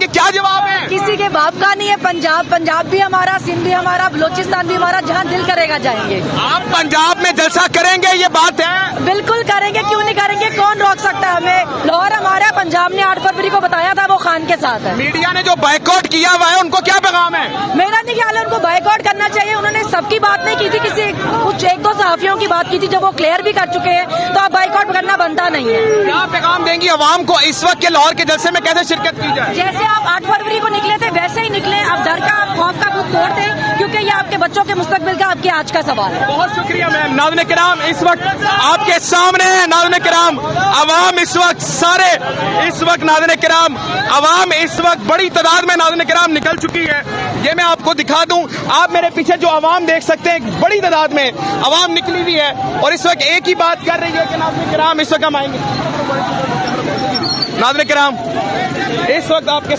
کہ کیا جواب ہے؟ کسی کے باپ کا نہیں ہے پنجاب بھی ہمارا، سندھ بھی ہمارا، بلوچستان بھی ہمارا، جہاں دل کرے گا جائیں گے۔ آپ پنجاب میں جلسہ کریں گے، یہ بات ہے؟ بالکل کریں گے، کیوں نہیں کریں گے؟ کون روک سکتا ہے ہمیں؟ لاہور ہمارا، پنجاب نے 8 فروری کو بتایا تھا وہ خان کے ساتھ ہے۔ میڈیا نے جو بائیکاٹ کیا ہوا ہے ان کو کیا پیغام ہے؟ میرا نہیں خیال ہے ان کو بائیکاٹ کرنا چاہیے، انہوں نے سب کی بات نہیں کی تھی، کچھ 1-2 صحافیوں کی بات کی تھی، جب وہ کلیئر بھی کر چکے ہیں تو اب بائیکاٹ کرنا بنتا نہیں ہے۔ کیا پیغام دیں گی عوام کو اس وقت کے لاہور کے جلسے میں کیسے شرکت کی جائے؟ جیسے آپ 8 فروری کو نکلے تھے ویسے ہی نکلیں، اب ڈر کا خوف کا خود توڑ دیں، کیونکہ یہ آپ کے بچوں کے مستقبل کا، آپ کے آج کا سوال ہے۔ بہت شکریہ میم۔ ناظرین کرام اس وقت آپ کے سامنے ہے، ناظرین کرام عوام اس وقت ناظرین کرام عوام اس وقت بڑی تعداد میں ناظرین کرام نکل چکی ہے۔ یہ میں آپ کو دکھا دوں، آپ میرے پیچھے جو عوام دیکھ سکتے ہیں، بڑی تعداد میں عوام نکلی ہوئی ہے اور اس وقت ایک ہی بات کر رہی ہے کہ ناظرین کرام اس وقت ہم آئیں گے۔ ناظرین کرام اس وقت آپ کے